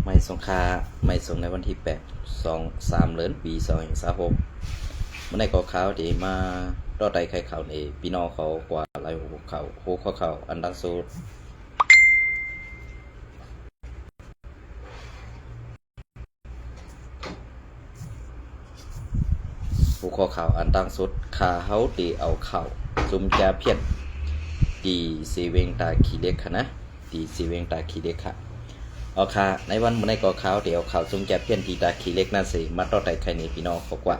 ไม่สงค่าไม่ส่งในวันที่8 2 3เดือนปี2026เมื่อในก็ข่าวที่มาต่อไต่ไข่ข่าวในพี่น้องเขากว่าหลายหัวข่าวอันดังสุดหัวข่าวอันดังสุดขาเฮาตีเอาข่าวจุ่มจาเพี้ยนตีสีเวงตาขี้เล็กค่ะนะตีสีเวงตาขี้เล็กค่ะเอาค่ะในวันเมื่อในก็ข่าวเดี๋ยวข่าวจุ่มจาเพี้ยนตีตาขี้เล็กนั่นสิมาต่อไต่ไข่ในพี่น้องเขากว่า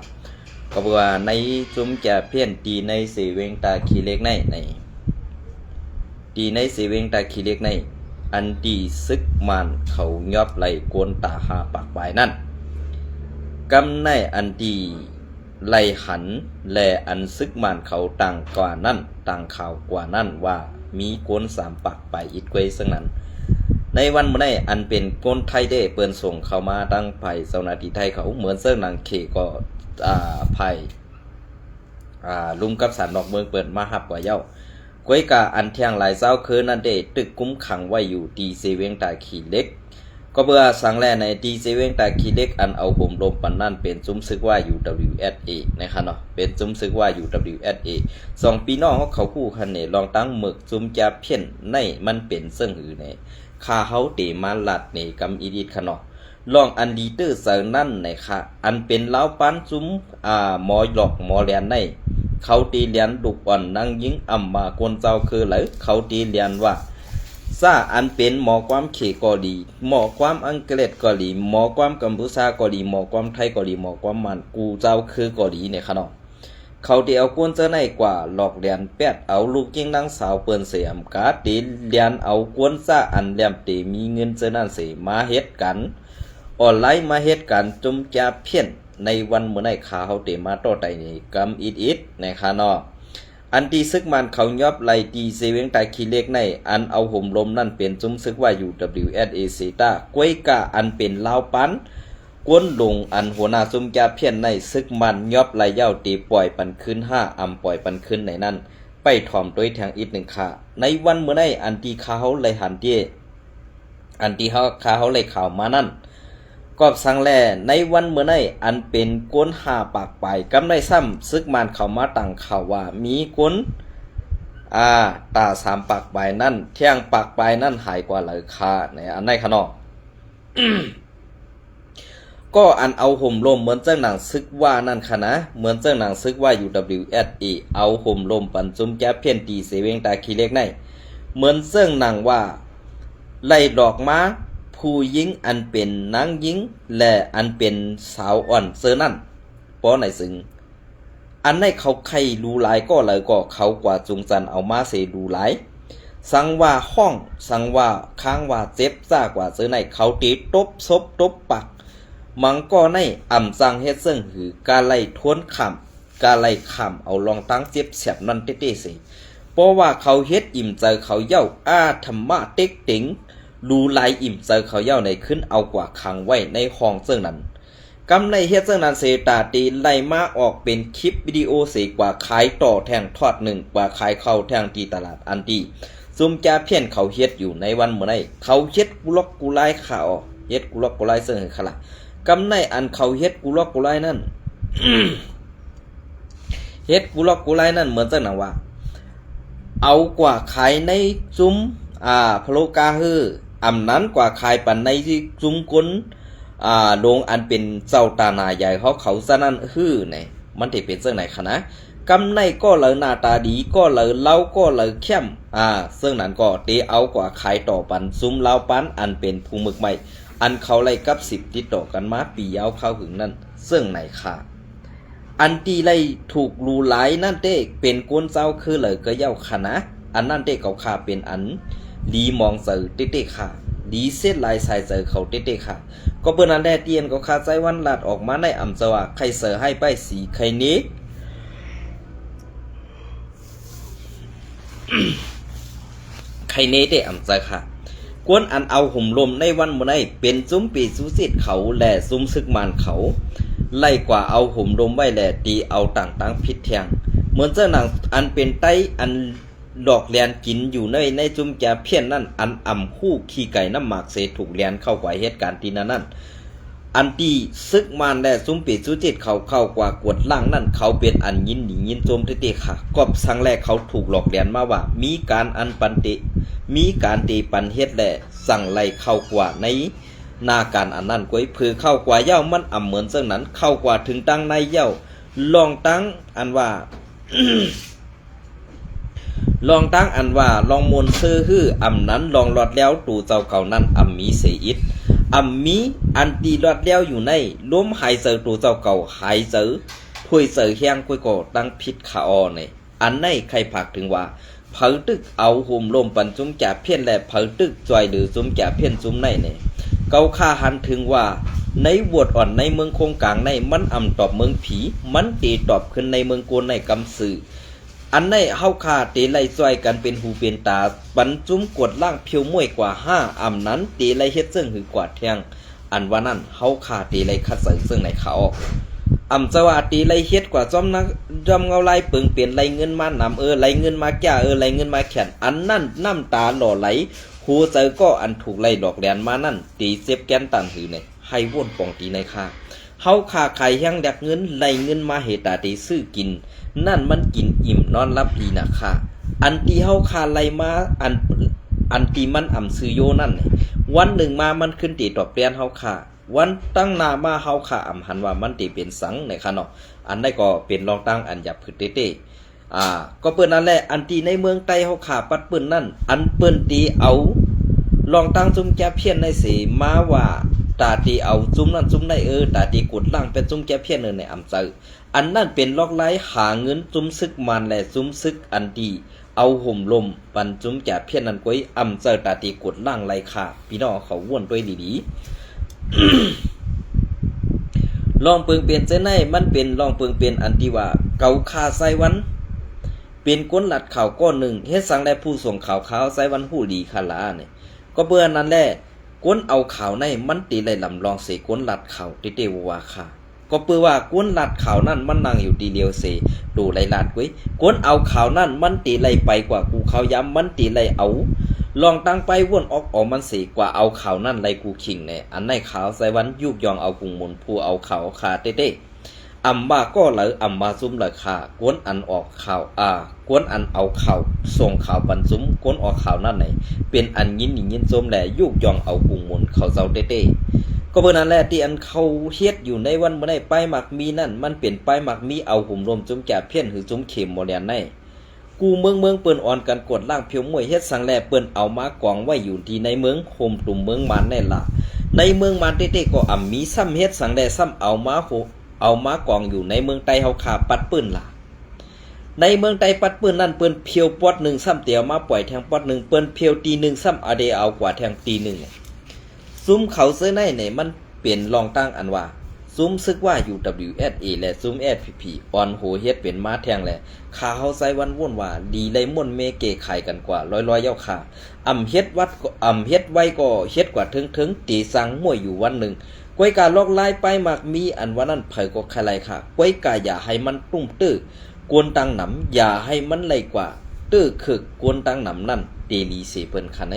ก็บอกว่าในจุ่มจาเพี้ยนตีในสีเวงตาขี้เล็กในตีในสีเวงตาขี้เล็กในอันตีซึกมันเขายอบไหลกวนตาหาปากปลายนั่นกำในอันตีไลหันแลอันซึกมันเขาต่างกว่านั่นต่างข่าวกว่านั่นว่ามีกวนสามปากไปอิดเกวยซึ่งนั้นในวันเมื่อในอันเป็นก้นไทยได้เปินส่งเข้ามาตั้งไผ่เสนาทีไทยเขาเหมือนเสื้อหนังเคก็ไผ่ลุงกับสารนอกเมืองเปิดมาหับกว่าเย้ากวยกาอันเที่ยงหลายเจ้าคืนนั่นเดตึกกุ้มขังไว้อยู่ตีเซเวงตาขีเล็กก็เบื่อสังแลในตีเซเวงตาขีเล็กอันเอาห่มลมปันนั่นเป็นซุ้มซึกว่าอยู่ WSA นะครับเนาะเป็นซุ้มซึกว่าอยู่ WSA 2ปีน้องเขาคู่คันเนี่ยลองตั้งหมึกซุ้มจาเพี้ยนในมันเป็นเสื่องหือเนี่ยคาเฮาเตมาลัดเนี่ยกำอีดิดขนอลองอันดีเตอร์เซอร์นั่นเนี่ยค่ะอันเป็นเล้าปั้นซุ้มหมอหลอกหมอแลนในเขาตีเลียนดุกอ่อนนั่งยิงอ่ำมากวนเจ้าคือไหลเขาตีเลียนว่าซาอันเป็นหมอความเขกอดีหมอความอังกฤษกอดีหมอความกัมพูชากอดีหมอความไทยกอดีหมอความมันกูเจ้าคือกอดีเนี่ยขนอเขาเดียวกวนเจ้าในกว่าหลอกเลียนแปดเอาลูกกิ้งนางสาวเปิ้นเสียมกาตีเลียนเอากวนซาอันแหลมตีมีเงินเจ้านั่นเสียมาเฮ็ดกันออนไลน์มาเฮ็ดกันจุ่มจาเพี้ยนในวันเมื่อในขาเขาเตมาต่อไตนี่กำอิดในคานออันตีซึกมันเขายอบไลตีเซเวงตาคีเล็กในอันเอาห่มลมนั่นเป็นจุ้มซึกว่าอยู่ WSA เซตากวยกาอันเป็นลาวปันกวนลงอันหัวหน้าจุ้มจาเพี้ยนในซึกมันยอบไลเย้าตีปล่อยปันขึ้น5ปล่อยปันขึ้นในนั้นไปถ่อมด้วยแทงอีก1ค่ะในวันเมื่อในอันตีขาเขาเลยหันเดียอันตีเขาขาเขาเลยข่าวมานั่นก็สังแลในวันเมื่อในอันเป็นก้น5ปากไปกำได้ซ้ำซึกมันเข้ามาตั้งข่าวว่ามีก้นตา3ปากไปนั่นเที่ยงปากไปนั่นหายกว่าเลยค่าในอันในขนอ ก็อันเอาห่มลมเหมือนเจ้าหนังซึกว่านั่นค่ะนะเหมือนเจ้าหนังซึกว่าอยู่ WSA เอาห่มลมปันจุ้มแก้เพี้ยนตีเสเวงตาขี้เล็กในเหมือนเจ้าหนังว่าไล่ดอกม้าผู้หญิงอันเป็นนางหญิงและอันเป็นสาวอ่อนเซอนั่นป้อไหนซึ่งอันในเขาใครรู้หลายก็เลยก็เขากว่าจุงจันเอามาเสดูหลายสังว่าห้องสังว่าค้างว่าเจ็บซ่ากว่าเซอในเขาตีตบซบตบปักมังก็ในอ่ำสังเฮ็ดซึ่งหือกาไล่ทวนขำกาไล่ขำเอาลองตั้งเจ็บเสียบนั่นเต้ๆสิเพราะว่าเขาเฮ็ดอิ่มใจเขาเย้าธรรมะเต็กติ๋งดูลายอิ่มเจอเขาเย้าในขึ้นเอากว่าขังไว้ในห้องเสื่องนั้นกำในเฮ็ดเสื่องนั้นเสตาตีไล่มาออกเป็นคลิปวิดีโอเสกว่าขายต่อแทงทอดหนึ่งกว่าขายเข้าแทงตีตลาดอันตีซุ่มจาเพี้ยนเขาเฮ็ดอยู่ในวันเมื่อไหร่เขาเฮ็ดกุลอกกุไลข่าวเฮ็ดกุลอกกุไลเสื่องขละกำในอันเขาเฮ็ดกุลอกกุไลนั่น เฮ็ดกุลอกกุไลนั่นเหมือนจังหนังว่าเอากว่าขายในซุ้มพโลกาฮืออำนั้นกว่าขายปันในที่จุ้มก้นโรงอันเป็นเจ้าตาหนาใหญ่เขาซะนั่นฮื้อเนี่ยมันที่เป็นเรื่องไหนคะนะกำในก็เลยหน้าตาดีก็เลยเล่าก็เลยเข้มเรื่องนั้นก็เตเอากว่าขายต่อปันซุ้มเล่าปันอันเป็นภูมึกใหม่อันเขาไล่กับ10ติดต่อกันมาปียาวเข้าถึงนั่นเรื่องไหนค่ะอันตีไล่ถูกรูหลายนั่นเต้เป็นก้นเจ้าคือเลยก็เย้าค่ะนะอันนั่นเต้เขาขาเป็นอันดีมองเจอเต้ๆค่ะดีเส้นลายสายเจอเขาเต้ๆค่ะก็เปิ้นอันแดเตียนก็คาใจวันลัดออกมาในอำจว่าใครเสือให้ไปสีใครนี้ ใครเน้เต้อำใจค่ะกวนอันเอาห่มลมในวันมื้อนี้เป็นซุ้มปีสุสิทธิ์เขาและซุ้มซึกมานเขาไล่กว่าเอาห่มลมไว้แลตีเอาต่างๆผิดแทงเหมือนเจ้าหนังอันเป็นไต้อัน ดอกแลนกินอยู่ในจุมแกเพี้ยนนั่นอันอ่ำคู่ขี้ไก่น้ำหมากเสถูกแลนเข้ากว่าเหตุการณ์ที่นั่นอันที่ซึกมานและซุมปีสุจิตเขาเข้ากว่ากวดล่างนั่นเขาเป็นอันยินหนียินโจมเตะค่ะก็สังแรกเขาถูกหลอกแลนมาว่ามีการอันปันติมีการตีปันเฮ็ดแหละสั่งไล่เข้ากว่าในนาการอันนั้นก้อยพือเข้ากว่าเย้ามันอ่ำเหมือนเสื่องนั้นเข้ากว่าถึงตั้งในเย้าลองตั้งอันว่า ลองตั้งอันว่าลองมนซื้อฮื้ออ่ำนั้นลองหลอดแล้วตู่เจ้าเก่านั้นอ่ำมีเสียอิดอ่ำมีอันตีหลอดแล้วอยู่ในล้มหายเสือตู่เจ้าเก่าหายเสือถ้วยเสือแห้งก้อยก่อตั้งพิษขาอเนี่ยอันในใครผักถึงว่าเผาตึกเอาหุ่มลมปันจุ้มแก่เพี้ยนและเผาตึกจอยหรือจุ้มแก่เพี้ยนจุ้มในเนี่ยเกาค่าหันถึงว่าในวดอ่อนในเมืองโคงกลางในมันอ่ำตอบเมืองผีมันตีตอบขึ้นในเมืองโกนในกำสื่ออันในเฮาคาตีไล่ซอยกันเป็นหูเป็นตาบรรจุมกดล่างเพียวมวยกว่า5อ่ำนั้นตีไล่เฮ็ดซึ่งหือกว่าแทงอันว่านั้นเฮาคาตีไล่คัดเสริซึ่งในเขาอ่ำสวัสดีไล่เฮ็ดกว่าจอมนักจอมเงาไล่เปิงเปลี่ยนไล่เงินมานำไล่เงินมาแก่ไล่เงินมาแขนอันนั้นน้ำตาหล่อไหลหูเจอก็อันถูกไล่ดอกแดนมานั่นตีเซฟแกนตันหือเนี่ยให้ว่นปองตีในค่าเฮาคาไข่แห้งดักเงินไล่เงินมาเหตาตีซื้อกินนั่นมันกินอิ่มนอนรับดีนะค่ะอันที่เฮาคาไล่มาอันที่มันอ่ำซื้อโยนั่นวันหนึ่งมามันขึ้นตีตอบเปลี่ยนเฮาคาวันตั้งนามาเฮาคาอ่ำหันว่ามันตีเป็นสังในค่ะเนาะอันได้ก็เป็นรองตั้งอันหยับพืชเต้ก็เปิ้นนั่นแหละอันที่ในเมืองใต้เฮาขาปัดเปิ้นนั่นอันเปิ้นตีเอาลองตั้งจุ่มแก่เพี้ยนในเสมาว่าตาตีเอาจุ่มนั่นจุ่มในตาตีกดล่างเป็นจุ่มแก่เพี้ยนในอำเจออันนั่นเป็นลอกไล่หาเงินจุ่มซึกมันและจุ่มซึกอันดีเอาห่มลมปันจุ่มแก่เพี้ยนนั่นก้อยอำเจอตาตีกดล่างไล่ขาพี่น้องเขาว่นด้วยดีๆ ลองเปิงเปลี่ยนเส้นในมันเป็นลองเปิงเปลี่ยนอันที่ว่าเกาคาไซวันเป็นก้นหลัดข่าวก้อนหนึ่งเฮ็ดสังได้ผู้ส่งข่าวขาวไซวันหู้ดีคาลาเนี่ยก็เบื่อนั้นแหละก้นเอาข่าวในมันตีไหลลำลองเสก้นหลัดข่าวติเตวว่าค่ะก็เปื่อว่าก้นหลัดข่าวนั่นมันนั่งอยู่ดีเดียวเสดูไหลลาดไว้ก้นเอาข่าวนั่นมันตีไหลไปกว่ากูเขาย้ำมันตีไหลเอาลองตั้งไปวนออกมันเสกว่าเอาข่าวนั่นไหลกูขิงเนี่ยอันในข่าวไซวันยุกยองเอากุงมนผู้เอาข่าวคาเต้อำมาก็เหลืออำมาซุ่มเหลือข่ากวนอันออกข่าวกวนอันเอาข่าวส่งข่าวบรรซุ่มกวนออกข่าวนั่นไหนเป็นอันยินส้มแหละยุกยองเอากุงมนเขาเจ้าเต้ก็เพื่อนั้นแหละที่อันเขาเฮ็ดอยู่ในวันเมื่อได้ป้ายหมักมีนั่นมันเป็นป้ายหมักมีเอาหุ่มรวมจุ่มแก่เพี้ยนหรือจุ่มเข็มโมเดลในกูเมืองเปิ้นอ่อนกันกดล่างเพียวมวยเฮ็ดสังแลเปิ้นเอามากองไว้อยู่ที่ในเมืองโฮมตุ่มเมืองมันแน่ล่ะในเมืองมันเต้ก็อ่ำมีซ้ำเฮ็ดสังแลซ้ำเอามากองอยู่ในเมืองใต้เฮาขาปัดปื้นล่ะในเมืองใต้ปัดปื้นนั่นเปิ้นเพียวปอด1ซ้ำเตียวมาปล่อยแทงปอด1เปิ้นเพียวตี1ซ้ำอเดเอากว่าแทงตี1ซุ้มเขาเสื้อในเนี่ยมันเป็นรองตั้งอันว่าซุ้มซึกว่า UWSA และซุ้ม FPP ออนโหเฮ็ดเป็นมาแทงแหละขาเฮาใส่วันว่นว่าดีเลยม่วนเมเกไข่กันกว่าร้อยๆเย้าค่ะอำเฮ็ดวัดอำเฮ็ดไว้ก็เฮ็ดกว่าถึงตีสังมวยอยู่วันหนึ่งก้อยกาลอกลายไปมากมีอันว่านั้นเผยก็ใครค่ะก้อยกาอย่าให้มันตุ้มตื้อกวนตังหนำอย่าให้มันไหลกว่าตื้อคึกกวนตังหนำนั่นเดลีเสเปิ้นค่ะไหน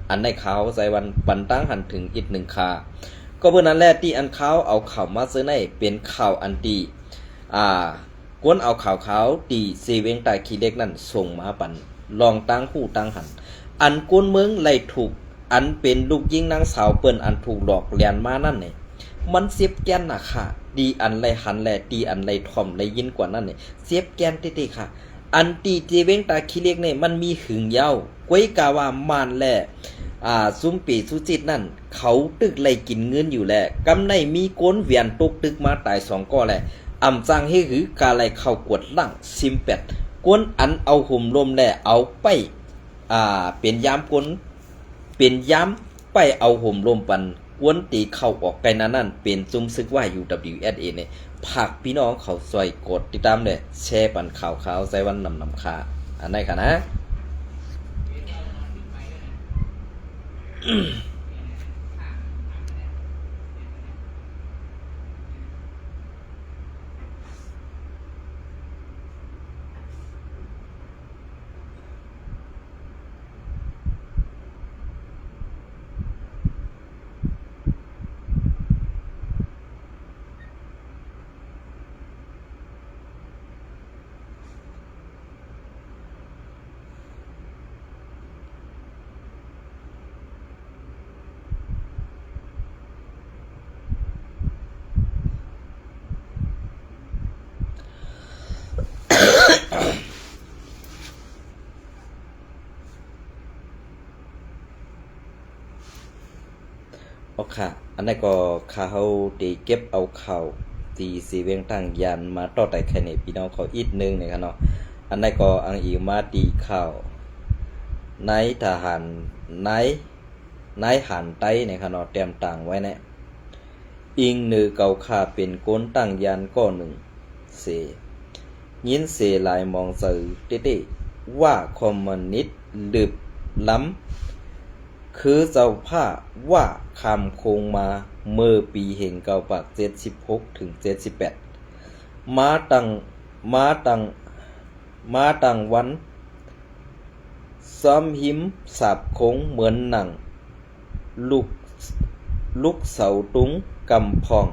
อันในข่าวใส่วันปันตั้งหันถึงอีก1คาก็เพื่อนั้นแหละที่อันเขาเอาข่าวมาซื้อในเป็นข่าวอันตีกวนเอาข่าวเขาตีเซเวงตาคีเล็กนั่นส่งมาปันลองตั้งหูตั้งหันอันกวนเมืองไล่ถูกอันเป็นลูกยิงนางสาวเปิ้นอันถูกหลอกเลียนมานั่นเนี่ยมันเสียบแกนน่ะค่ะดีอันไล่หันแหละตีอันไล่ถ่อมไล่ยินกว่านั่นเนี่ยเสียบแกนติๆค่ะอันตีเซเวงตาคีเล็กเนี่ยมันมีหึงยาวก้อยกาว่ามานแหละซุมปีสุจิตนั่นเขาตึกไล่กินเงินอยู่แหละกำในมีก้นเวียนตกตึกมาตาย2ก็แหละอำจังให้หือกาไล่เข้ากวดล่างซิมเป็ดก้นอันเอาห่มลมแหละเอาไปเป็นยามก้นเป็นยามไปเอาห่มลมปันก้นตีเข้าออกไกนั่นเป็นซุมซึกว่า UWSA เนี่ยผักพี่น้องเขาซอยกดติดตามเลยแชร์ปันข่าวใส่วันนำคาอันไหนค่ะนะ เอาค่ะอันนั้นก็ข้าเฮาได้เก็บเอาข้าวที่สีเวียงตั้งยันมาต่อแต่ไข่ในพี่น้องเขาอีกนึงนะครับเนาะอันนั้นก็อังอีมาตีข้าวในทหารในหันไต้นะครับเนาะเตรียมต่างไว้เนี่ยอิงนือเก่าค่าเป็นก้นตั้งยันก็หนึ่งเสยินเสหลายมองสื่อเต้ๆว่าคอมมิวนิสต์ลึบล้ำคือเจ้าผ้าว่าคำคงมาเมื่อปีแห่งเก่าปาก76ถึง78มาตั้งวันซ้อมหิมสาบคงเหมือนหนังลูกเสาตุงกำพอง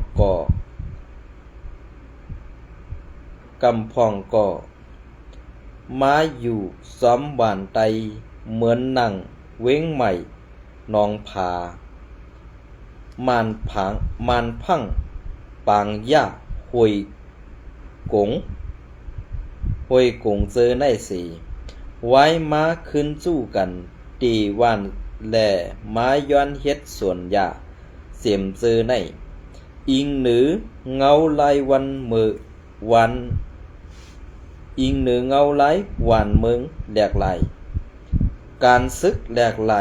ก่อมาอยู่ซ้อมหวานไตเหมือนหนังเว้งใหม่นองผามานพังปางย่าหวยกงเจอในสีไว้มาขึ้นสู้กันตีวันแหล่มาย้อนเฮ็ดส่วนยาเสียมเจอในอิงหนือเงาลายวันมือวันอิงหนือเงาลายวันเมืองแหลกไหลการซึกแหลกไหล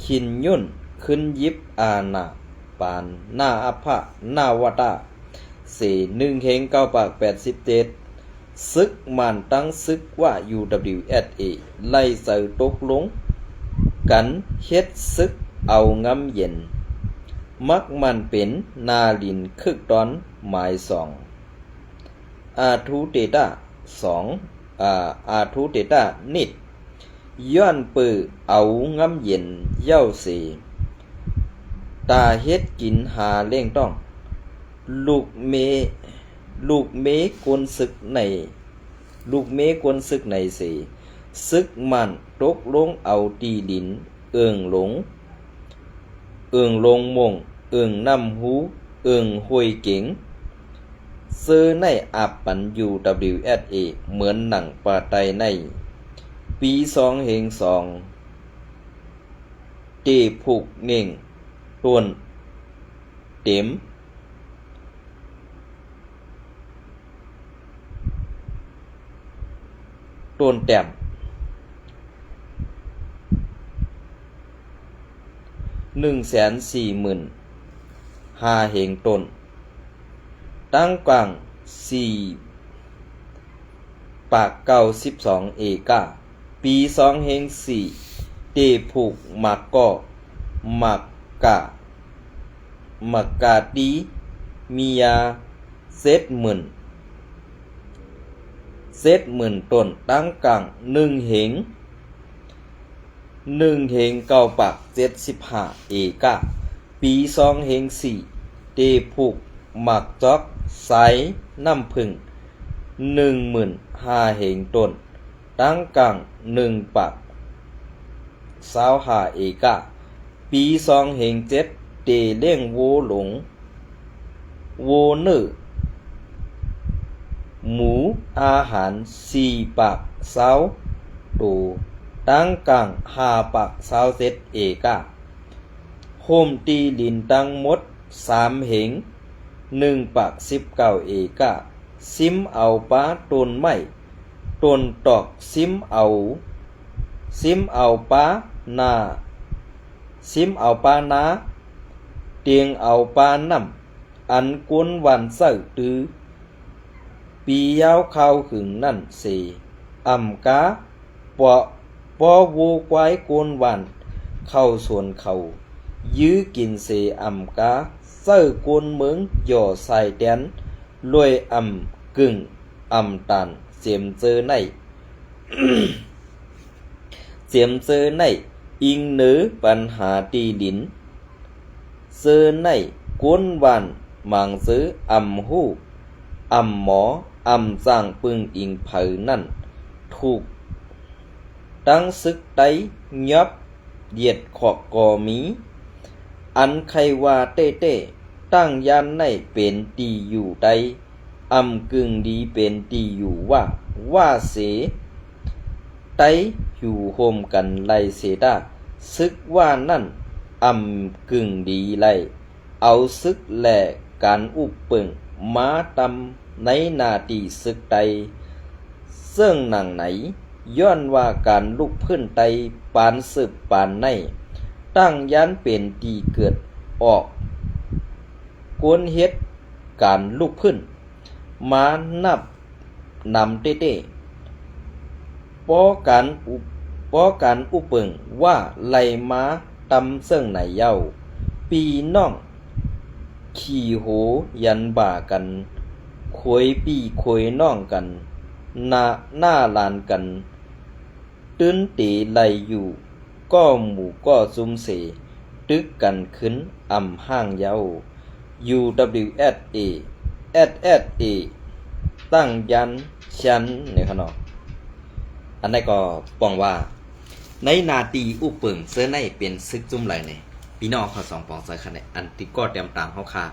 ขินยุ่นขึ้นยิบอาณาปานหน้าอภะหน้าวตา1 เฮง9 ปาก 87ซึกมันตั้งซึกว่า UWSA ไล่ใส่ตกลงกันเฮ็ดซึกเอางำเย็นมักมันเป็นนาลินคึกตอนหมาย2อาทูเตตาอาทูเตตานิดย้อนปือเอางำเย็นเย้าสีตาเฮ็ดกินหาเล่งต้องลูกเมกวนศึกในสีซึกมันตกลงเอาตีดินเอิงลงมงเอิงนำหูเอิงห้วยเก๋งซื้อในอับปัน UWSA เหมือนหนังปาไตในปี2 เฮง2เตผูกเง่งต้นเต็มต้นแต้ม140,000 5 เฮงต้นตั้งกลาง4 ปาก92 เอกาปี2 เฮง4เตผูกมักกาดีมียาเซตหมื่นต้นตั้งกลาง1 เฮง9 ปาก 75 เอกาปี2 เฮง4เตผูกมักจอกไซน้ำผึ้ง15,000 เฮงต้นตั้งกลาง1 ปาก25 เอกาปี2 เฮง7เตเลี้ยงโวหลงโวเนอหมูอาหาร4 ปาก20ตัวตั้งกลาง5 ปาก27 เอกาโฮมตีลินตั้งหมด3 เฮง1 ปาก19 เอกาซิมเอาป้าต้นไม้ต้นตอกซิมเอาป้านาเตียงเอาป้าน้ำอันกวนวันเสิร์ตือปียาวเข้าขึงนั่นสีอ่ำกาปอวูควายกวนวันเข้าส่วนเขายื้อกินเสอ่ำกาเสิร์กวนเมืองย่อใส่แดนลวยอ่ำกึ่งอ่ำตันเสียมเจอใน อิงเหนือปัญหาตีดินเจอในกวนวันมังซื้ออ่ำหูอ่ำหมออ่ำจ้างปึงอิงเผยนั่นถูกตั้งซึกไตยับเหยียดขอกกอมีอันใครว่าเต้ตั้งยันในเป็นตีอยู่ใดอ่ำกึ่งดีเป็นตีอยู่ว่าเสไตอยู่โฮมกันไลเสดาซึกว่านั่น กึ่งดีไล่เอาซึกแหล่การอุปปึงมาตำในนาตีซึกใดซึ่งหนังไหนย้อนว่าการลุกพื้นไตปานสืบปานในตั้งยันเป็นตีเกิดออกกวนเฮ็ดการลุกพื้นมานับนำเต้ๆป้อการอุปเปิงว่าไหลมาตำเสิ่งไหนเย้าปีน้องขี่โหยันบ่ากันควยปีควยน้องกันหน้าลานกันตื้นตีไหลอยู่ก็หมู่ก็ซุมเสตึกกันขึ้นห้างเย้า UWSA SSA ตั้งยันชั้นเนี่ยครับเนาะอันนี้ก็ปองว่าในนาตีอุปเปิงเสื้อในเป็นซึกจุ่มไหลเนี่ยพี่น้องเขา2ปองใส่คันเนี่ยอันติก็เตรียมตามเฮาค่ะ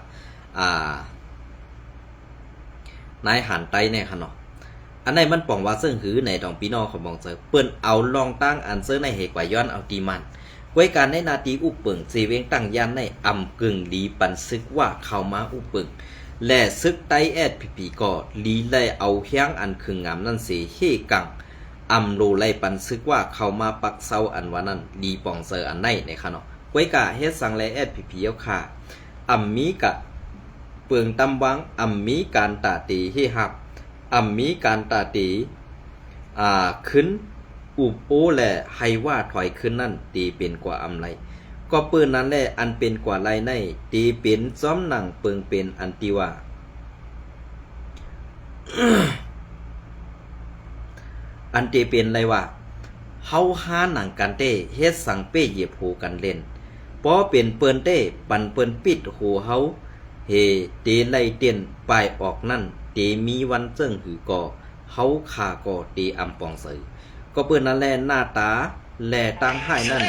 นายหันไตเนี่ยค่ะเนาะอันไหนมันปองว่าซึ่งหือในดองพี่น้องเขามองเจอเปิ้นเอาลองตั้งอันเสื้อในเหกว่าย้อนเอาตีมันไว้การในนาตีอุปเปิงเสเวงตั้งยันในกึ่งลีปันซึกว่าเข้ามาอุปเปิงและซึกไตแอดพีก็ลีไล่เอาเฮียงอันคืองามนั่นเสเฮกังโลไล่ปันซึกว่าเข้ามาปักเซาอันว่านั้นลีปองเซอร์อันไหนในค่ะเนาะไว้กะเฮ็ดสังและแอดพีเอาค่ะมีกะเปิงตำวังมีการตาตีเฮหับมีการตาตีขึ้นอุบโอแลให้ว่าถอยขึ้นนั่นตีเป็นกว่าไรก็ปืนนั้นแหละอันเป็นกว่าไรในตีเป็นซ้อมหนังเปิงเป็นอันติว่า อันตีเป็นไรว่าเฮาหาหนังกันเต้เฮ็ดสังเป้เหยียบหูกันเล่นพอเป็นเปิ้นเต้ปันเปิ้นปิดหูเฮาเฮเตไล่เตียนปลายออกนั่นเตมีวันเจิ้งหือก่อเฮาขาก่อเตปองเสยก็เปิ้นนั่นแลหน้าตาแลตั้งให้นั่น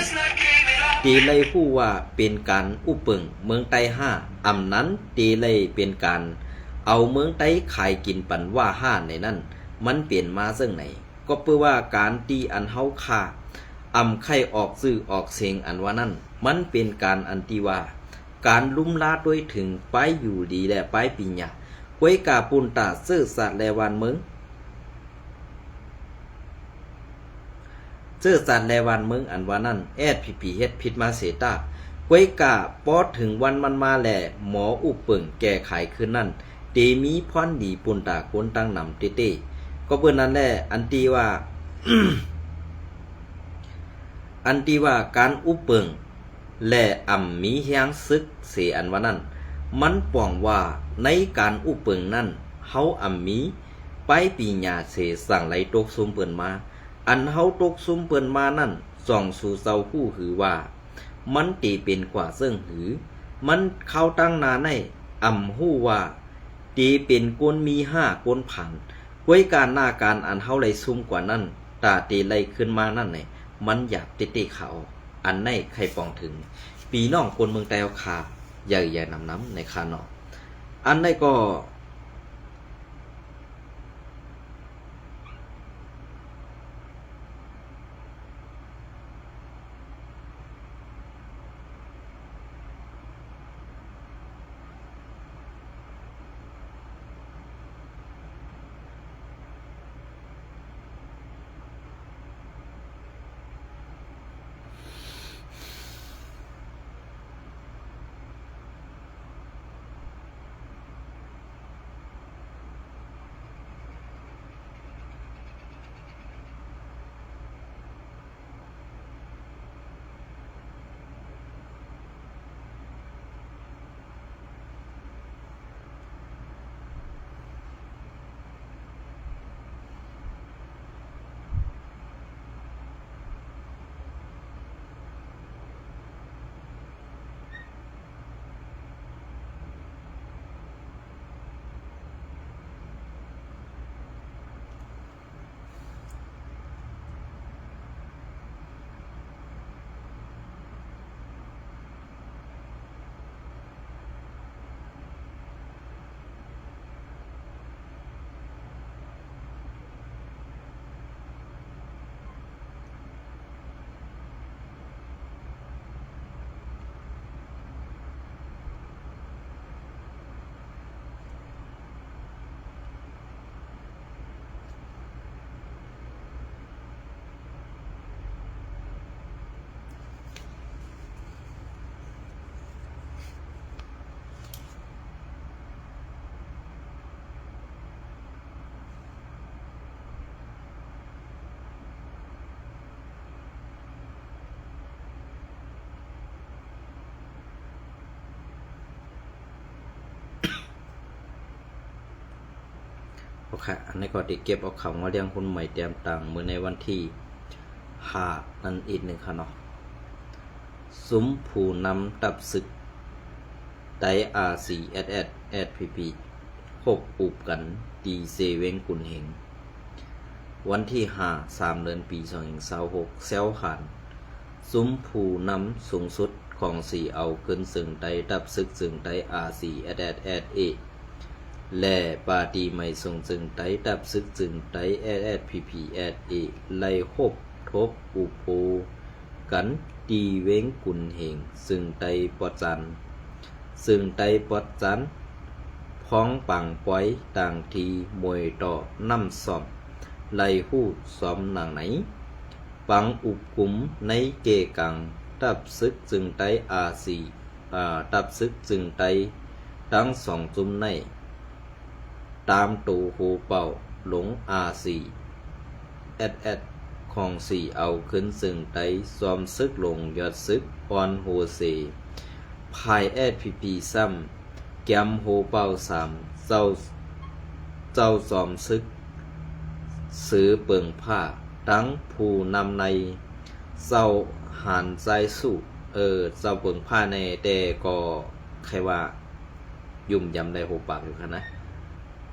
ตีไล่ผู้ว่าเป็นการอุปเปิงเมืองไต้5นั้นตีไล่เป็นการเอาเมืองไต้ขายกินปันว่า5ในนั้นมันเปลี่ยนมาซึ่งไหนก็เพื่อว่าการตีอันเฮาค่าไข่ออกซื้อออกเสียงอันว่านั้นมันเป็นการอันตีว่าการลุ่มลาด้วยถึงไปอยู่ดีและไปปีญาไว้กาปุนตาซื่อสัตว์และวันเมืองเจอสัตว์แลวันเมืองอันว่านั้นแอดพีเฮ็ดผิดมาเสตาไว้กาปอดถึงวันมันมาแลหมออุปเปิงแก้ไขขึ้นนั่นเตมีพรดีปุนตาคนตั้งนำเต้ก็เปิ้นนั้นแหละอันตีว่า อันตีว่าการอุปเปิงและมีเฮียงซึกเสอันว่านั้นมันป้องว่าในการอุปเปิงนั้นเฮามีไปปีญาเสสั่งไหลตกซุมเปิ้นมาอันเฮาตกซุมเปิ้นมานั่นส่องสู่เซาผู้หือว่ามันตีเป็นกว่าเซิงหือมันเข้าตั้งนาในฮู้ว่าตีเป็นกวนมี5กวนผันไว้การหน้าการอันเฮาไหลซุ่มกว่านั้นตาตีไหลขึ้นมานั่นไงมันอยากติเขาอันในใครปองถึงปีน้องคนเมืองไต้เอาขาใหญ่ๆน้ำในคาเนาะอันในก็ โอเคอันนี้ก็ได้เก็บเอาข่าวมาเลี้ยงคนใหม่เตรียมต่างมือในวันที่5นั่นอีกหนึ่งค่ะเนาะซุ้มผู้นำตับศึกไดRCSSPP คบอุบกันดีเซเวงกุนเหงวันที่3 เดือนปี2026เซลหันซุ้มผู้นำสูงสุดของสีเอาขึ้นซึ่งไดตับศึกซึ่งไดRCSSAและปาร์ตี้ใหม่ส่งจึงไต้ดับซึกจึงไต้ SSPP-SA ไล่คบทบอุโภกันตีเว้งกุนเหงซึ่งไต้ปอดจันซึ่งไต้ปอดจันพ้องปังป้อยต่างทีมวยต่อน้ำซ้อมไล่หู้ซ้อมหนังไหนปังอุบกุมในเกกังดับซึกจึงไต้ดับซึกจึงไต้ทั้งสองจุ่มในตามตูโฮเป่าหลงRCSS ของสีเอาขึ้นซึ่งไต้ซ้อมซึกลงยอดซึกออนโฮเซภาย SPP ซ้ำแกมโฮเป่า3เจ้าซ้อมซึกซื้อเปิงผ้าทั้งผู้นำในเจ้าหานใจสู้เจ้าเปิงผ้าในแต่ก็ใครว่ายุ่มยำได้โฮปากอยู่ค่ะนะ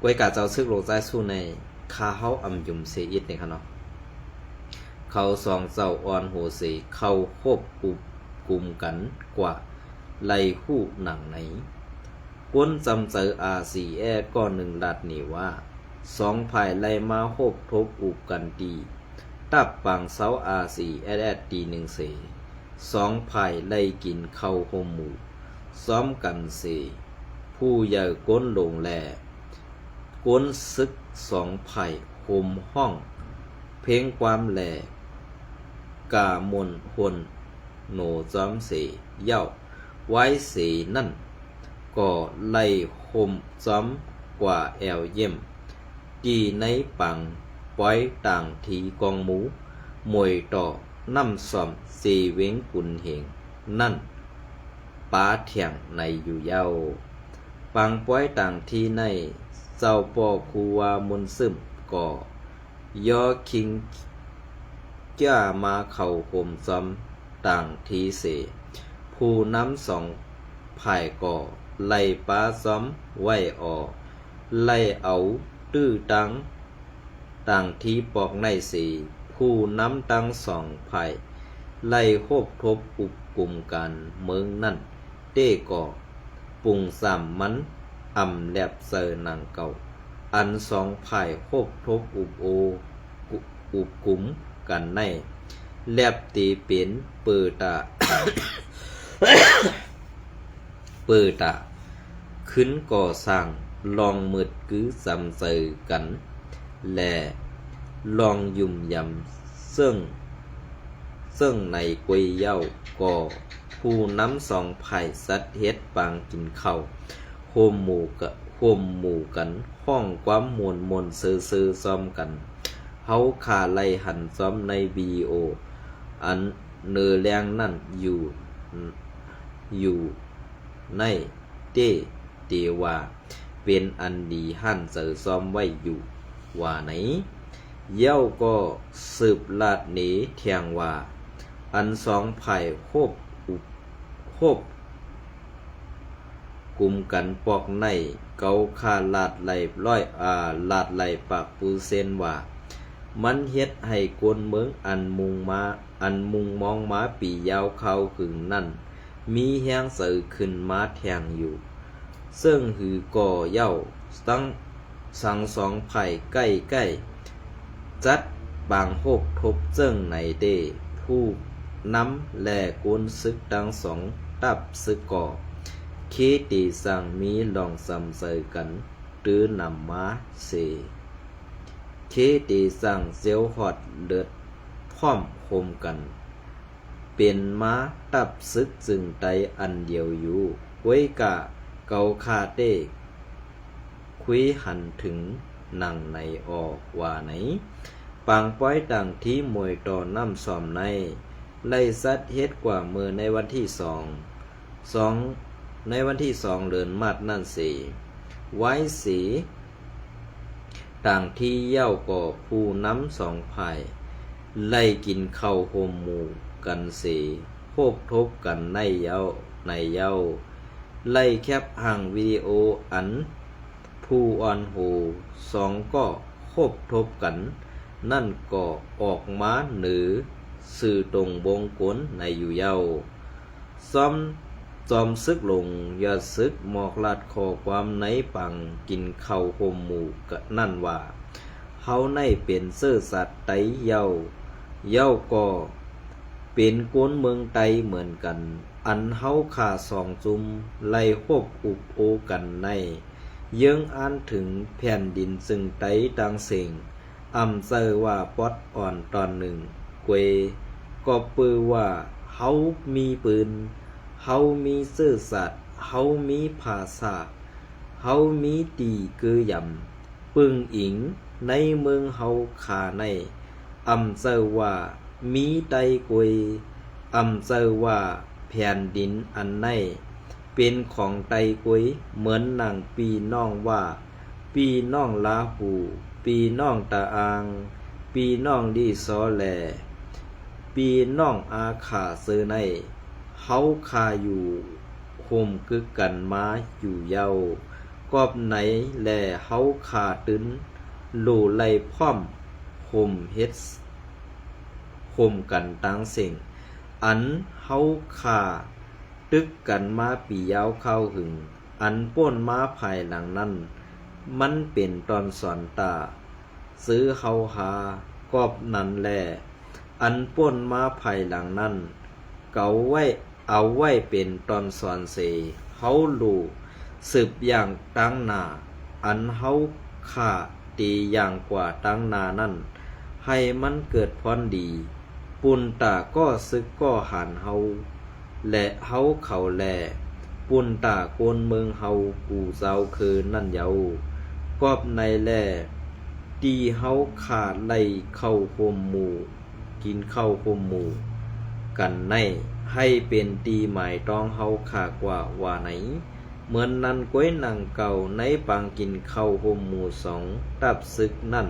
กวยกาเจ้าซึกโลใจสู้ในคาเฮาอำยุมเสียอิดเนี่ยค่ะเนาะเขาสองเจ้าออนโหเสเขาควบกุมกันกว่าไล่หู้หนังไหนก้นจำเจอRCSก็หนึ่งลัดนี่ว่าสองภายไล่มาโคบทบอุบกันดีตับปังเสาRCSSดีหนึ่งเสสองภายไล่กินเข้าโฮมหมู่ซ้อมกันเสผู้ใหญ่ก้นลงแลก้นซึกสองไผ่โฮมห้องเพลงความแหลกามนหนโหนจอมเสเย่าไว้เสนั่นก็ไล่โฮมจอมกว่าแอวเยี่ยมดีในปังป้อยต่างทีกองหมูมวยต่อน้ำซ้อมเสเวงกุนเหงนั่นป้าเถียงในอยู่เย้าปังป้อยต่างทีในเจ้าป่อคูวามุนซึมก็ยอคิงจ้ามาเข่าโหมซ้อมต่างทีเสผู้น้ำสองภายก่อไล่ป้าซ้อมไว้ออไล่เอาตื้อตังต่างทีปอกในสีผู้น้ำตังสองภายไล่โคบทบอุบกลุ่มกันเมืองนั่นเต้ก่อปุ่งสามมันอำแลบเซอร์นางเก่าอันสองภายโคบทบอุบกุมกันในแลบตีเป็นเปิดตา เปิดตาขึ้นก่อสร้างลองมืดกื้อจำเจอกันและลองยุ่มยำซึ่งในกวยเย้าก่อผู้น้ำสองภายสัดเฮ็ดปางกินข้าวโฮมหมู่กันห้องความมวลซื้อซ้อมกันเฮาขาไล่หันซ้อมในวีโออันเนื้อแรงนั่นอยู่ในเตว่าเป็นอันดีหันเจอซ้อมไว้อยู่ว่าไหนเย้าก็สืบลาดหนีเทียงว่าอันสองภายโคบกลุ่มกันปอกในเกาคาลาดไหลลาดไหลปากปูเซนว่ามันเฮ็ดให้กวนเมืองอันมุงมองมาปียาวเขาขึงนั่นมีแห้งเสือขึ้นมาแทงอยู่ซึ่งหือก่อเย้าตั้งสังสองไผ่ใกล้จัดบางโฮบทบเจิ้งในเดผู้น้ำแลกวนซึกดังสองตับซึกก่อเคตีสั่งมีลองซ้ำเจอกันหรือนำมาเสเคตีสั่งเซลฮอดเลือดพร้อมโคมกันเป็นม้าตับซึกจึงไตอันเดียวอยู่ไว้กะเกาคาเต้คุยหันถึงนั่งในออกว่าไหนปางป้อยต่างที่มวยต่อน้ำซ้อมในไล่ซัดเฮ็ดกว่ามือในวันที่ในวันที่2เดือนมาดนั่นสีไว้สี ต่างที่เย้าก่อผู้น้ำสองภายไล่กินข้าวโฮมหมู่กันเสโคบทบกันในเย้าไล่แคปห่างวิดีโออันผู้อ่อนโหสองก็โคบทบกันนั่นก็ออกมาหรือสื่อตรงบงกลในอยู่เย้าซ้อมจอมซึกลงยาซึกหมอกลาดคอความในปังกินข้าวโฮมหมู่กะนั่นว่าเฮาในเป็นเสื้อสัตว์ไตเย้าก็เป็นกวนเมืองไตเหมือนกันอันเฮาขาสองจุมไล่ควบอุบโอกันในเยื่องอ่านถึงแผ่นดินซึ่งไตดังเสียงอำเซอว่าป๊อดอ่อนตอนหนึ่งเกวก็ปือว่าเฮามีปืนเฮามีซื่อสัตย์เฮามีภาษาเฮามีตีกือยำปึงอิงในเมืองเฮาขาในอำเซอว่ามีไตกวยอำเซอว่าแผ่นดินอันในเป็นของไตกวยเหมือนหนังปีน้องว่าปีน้องลาหูปีน้องตาอางปีน้องดีซอแลปีน้องอาขาเซอในเฮาคาอยู่โฮมกึกกันมาอยู่เย้ากอบไหนแลเฮาขาตึนโลไลพร้อมโฮมเฮ็ดโฮมกันตั้งสิ่งอันเฮาขาตึกกันมาปียาวเข้าหึงอันป้นมาภายหลังนั้นมันเป็นตอนสอนตาซื้อเฮาหากอบนั้นแลอันป้นมาภายหลังนั้นเอาไว้เป็นตอนสอนเสเฮาลู่สืบอย่างตั้งหน้าอันเฮาขาตีอย่างกว่าตั้งหน้านั้นให้มันเกิดพรดีปุนตาก็ซึกก็หันเฮาและเฮาเขาแลปุนตาโกนเมืองเฮากูเจ้าคือนั่นเยากอบในแลตีเฮาขาดไล่เข้าโฮมหมู่กินเข้าโฮมหมู่กันในให้เป็นตีหมายต้องเฮาขากว่าไหนเหมือนนั้นก้วยหนังเก่าในปางกินเข้าโฮมหมู่สองตับซึกนั่น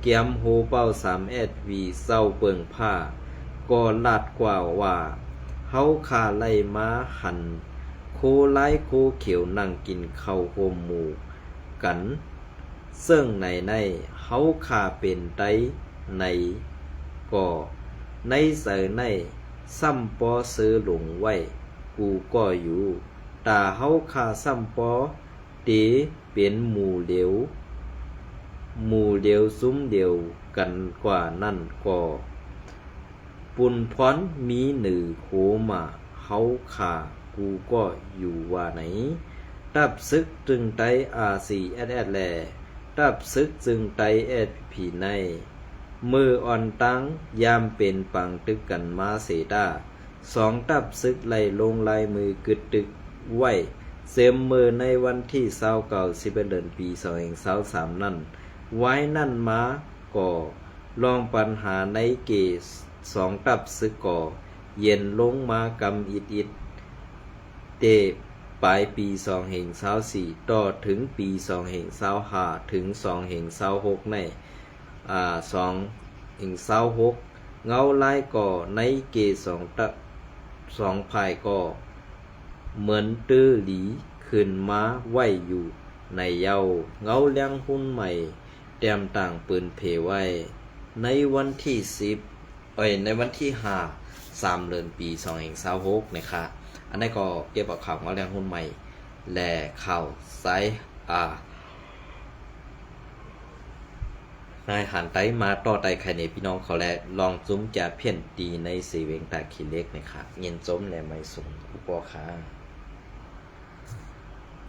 เกียมโฮเป้า3 SV เศร้าเปิงผ้าก็ลาดกว่าเฮาขาไล่มาหันโคไล่โคเขียวนั่งกินเข้าโฮมหมู่กันซึ่งในเฮาขาเป็นไตในก็ในเสในซ้ำปอซื้อหลงไว้กูก็อยู่ตาเฮาขาซ้ำปอเตเป็นหมู่เดียวซุ้มเดียวกันกว่านั่นก็ปุนพรมีหนือโคมาเฮาขากูก็อยู่ว่าไหนตับซึกจึงไตRCSS แลตับซึกจึงไต SP ในมืออ่อนตั้งยามเป็นปังตึกกันมาเสดาสองตับซึกไล่ลงลายมือกึดตึกไว้เสมมือในวันที่29 เดือนปี2023นั่นไว้นั่นมาก่อลองปัญหาในเกสองตับซึกก่อเย็นลงมากำอิดเตปลายปี2024ต่อถึงปี2025ถึง2026ใน2-26เงาลายก่อในเกสองภายก่อเหมือนตื้อหลีขึ้นมาไว้อยู่ในเย้าเงาเลี้ยงหุ้นใหม่แต้มต่างปืนเพไว้ในวันที่ในวันที่3 เดือนปี2026นะคะอันนี้ก็เกี่ยวกับข่าวเงาเลี้ยงหุ้นใหม่และข่าวไซนายหันไตมาต่อไตไข่ในพี่น้องเขาและลองจุ้มจะเพี้ยนดีในสีเวงตาขีเล็กนะครับเย็นจมและไม่สูงผู้ปอค่ะ